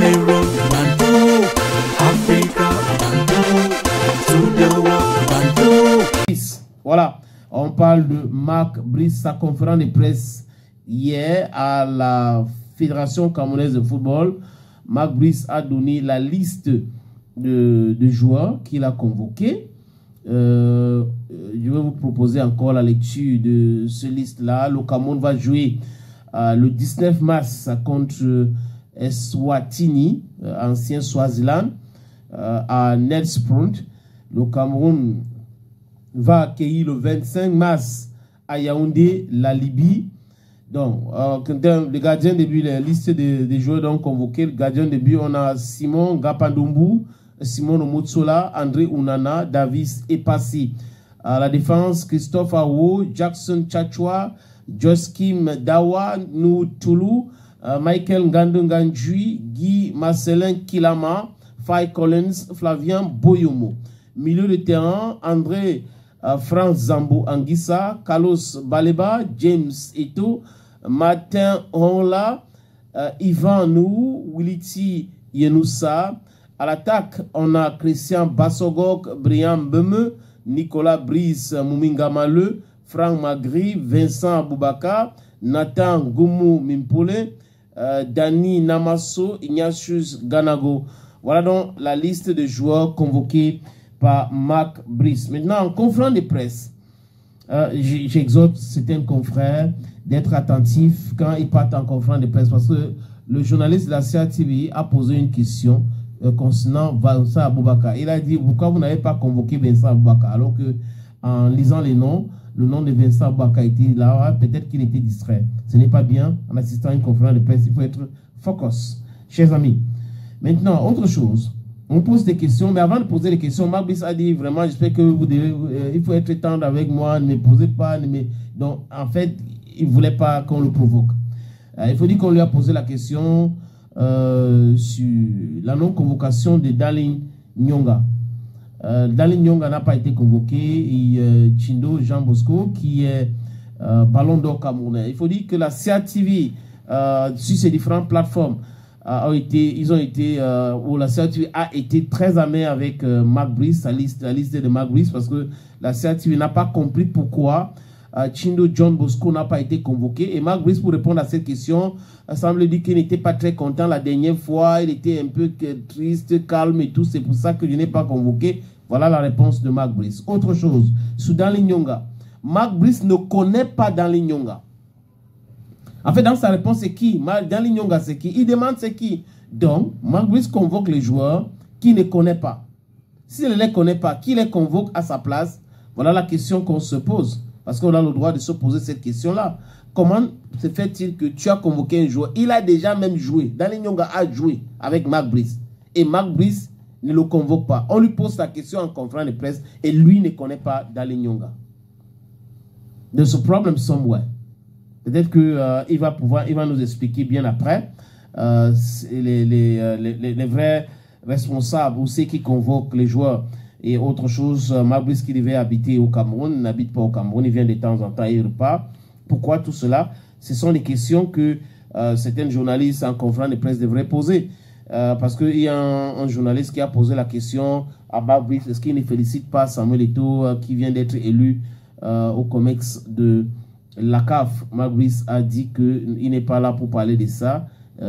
Cameroon, Bantu, Africa, Bantu, to the world, Bantu. Voilà, on parle de Marc Brice, sa conférence de presse hier à la Fédération camerounaise de football. Marc Brice a donné la liste de joueurs qu'il a convoqués. Je vais vous proposer encore la lecture de ce liste-là. Le Cameroun va jouer le 19 mars contre Eswatini, ancien Swaziland, à Nelspruit. Le Cameroun va accueillir le 25 mars à Yaoundé, la Libye. Donc, le gardien de but, la liste des joueurs donc convoqués, le gardien de but, on a Simon Gapandumbu, Simon Omotsola, André Unana, Davis Epassi. À la défense, Christophe Awo, Jackson Chachwa, Joskim Dawa, Nou Toulou, Michael Ngandunganjui, Guy Marcelin Kilama, Fay Collins, Flavien Boyomo. Milieu de terrain, André Franz Zambo Anguissa, Carlos Baleba, James Eto, Martin Honla, Ivan Nou, Williti Yenoussa. À l'attaque, on a Christian Bassogok, Brian Beme, Nicolas Brice Mouminga Maleu, Franck Magri, Vincent Aboubaka, Nathan Goumou Mimpole, Dani Namasso, Ignatius Ganago. Voilà donc la liste de joueurs convoqués par Marc Brice. Maintenant, en conférence de presse, j'exhorte certains confrères d'être attentifs quand ils partent en conférence de presse, parce que le journaliste de la CATV a posé une question concernant Vincent Aboubaka. Il a dit, pourquoi vous n'avez pas convoqué Vincent Aboubaka? Alors que, en lisant les noms, le nom de Vincent Aboubaka était là, peut-être qu'il était distrait. Ce n'est pas bien. En assistant à une conférence de presse, il faut être focus. Chers amis, maintenant, autre chose. On pose des questions, mais avant de poser les questions, Marc Brice a dit vraiment, j'espère que vous devez, il faut être tendre avec moi, ne me posez pas. Donc, en fait, il ne voulait pas qu'on le provoque. Il faut dire qu'on lui a posé la question sur la non-convocation de Darling Nyonga. Darling Nyonga n'a pas été convoqué, et Chindo Jean Bosco, qui est ballon d'or camerounais. Il faut dire que la CATV, sur ces différentes plateformes, où la CATV a été très amère avec Marc Brice, la liste de Marc Brice, parce que la CATV n'a pas compris pourquoi Chindo John Bosco n'a pas été convoqué. Et Marc Brice, pour répondre à cette question, semble dire qu'il n'était pas très content la dernière fois, il était un peu triste, calme et tout, c'est pour ça que je n'ai pas convoqué. Voilà la réponse de Marc Brice. Autre chose, sur Darling Nyonga, Marc Brice ne connaît pas Darling Nyonga. En fait, dans sa réponse, c'est qui? Darling Nyonga, c'est qui? Il demande c'est qui? Donc, Marc Brice convoque les joueurs qu'il ne connaît pas. S'il ne les connaît pas, qui les convoque à sa place? Voilà la question qu'on se pose. Parce qu'on a le droit de se poser cette question-là. Comment se fait-il que tu as convoqué un joueur? Il a déjà même joué. Darling Nyonga a joué avec Marc Brice. Et Marc Brice ne le convoque pas. On lui pose la question en conférence de presse et lui ne connaît pas Darling Nyonga. There's a problem somewhere. Peut-être qu'il va nous expliquer bien après les vrais responsables ou ceux qui convoquent les joueurs. Et autre chose, Marc Brice qui devait habiter au Cameroun, n'habite pas au Cameroun, il vient de temps en temps, il repart. Pourquoi tout cela? Ce sont des questions que certains journalistes en conférence de presse devraient poser. Parce qu'il y a un journaliste qui a posé la question à Marc Brice, est-ce qu'il ne félicite pas Samuel Eto'o qui vient d'être élu au COMEX de la CAF? Marc Brice a dit qu'il n'est pas là pour parler de ça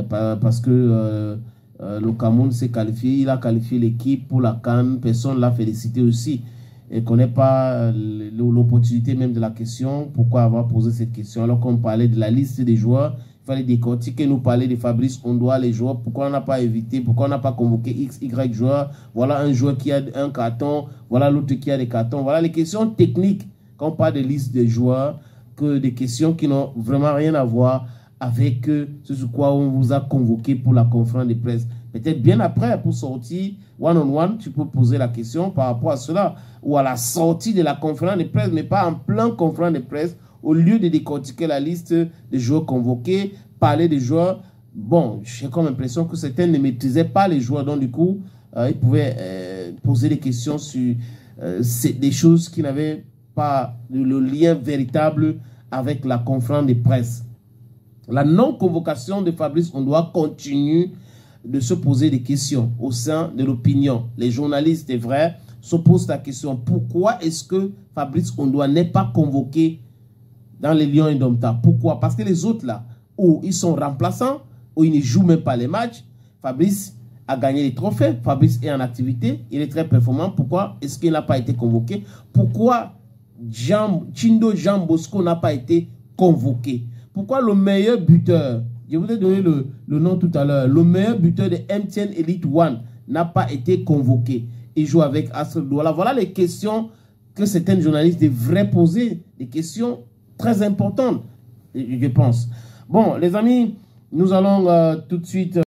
parce que le Cameroun s'est qualifié, il a qualifié l'équipe pour la CAN, personne ne l'a félicité aussi. Il ne connaît pas l'opportunité même de la question, pourquoi avoir posé cette question alors qu'on parlait de la liste des joueurs. Il fallait décortiquer, nous parler de Fabrice Ondoa, les joueurs, pourquoi on n'a pas évité, pourquoi on n'a pas convoqué X, Y joueurs, voilà un joueur qui a un carton, voilà l'autre qui a des cartons, voilà les questions techniques, quand on parle de liste des joueurs, que des questions qui n'ont vraiment rien à voir avec ce sur quoi on vous a convoqué pour la conférence de presse. Peut-être bien après, pour sortir one-on-one, tu peux poser la question par rapport à cela, ou à la sortie de la conférence de presse, mais pas en plein conférence de presse, au lieu de décortiquer la liste des joueurs convoqués, parler des joueurs. Bon, j'ai comme l'impression que certains ne maîtrisaient pas les joueurs, donc du coup, ils pouvaient poser des questions sur des choses qui n'avaient pas le lien véritable avec la conférence de presse. La non-convocation de Fabrice Ondoa continue de se poser des questions au sein de l'opinion. Les journalistes, c'est vrai, se posent la question, pourquoi est-ce que Fabrice Ondoa n'est pas convoqué dans les Lions Indomptables? Pourquoi? Parce que les autres là, où ils sont remplaçants, où ils ne jouent même pas les matchs, Fabrice a gagné les trophées, Fabrice est en activité, il est très performant. Pourquoi est-ce qu'il n'a pas été convoqué? Pourquoi Chindo Jean Bosco n'a pas été convoqué? Pourquoi le meilleur buteur, je vous ai donné le nom tout à l'heure, le meilleur buteur de MTN Elite One n'a pas été convoqué? Il joue avec Astrid Douala. Voilà les questions que certains journalistes devraient poser, des questions très importantes, je pense. Bon, les amis, nous allons tout de suite...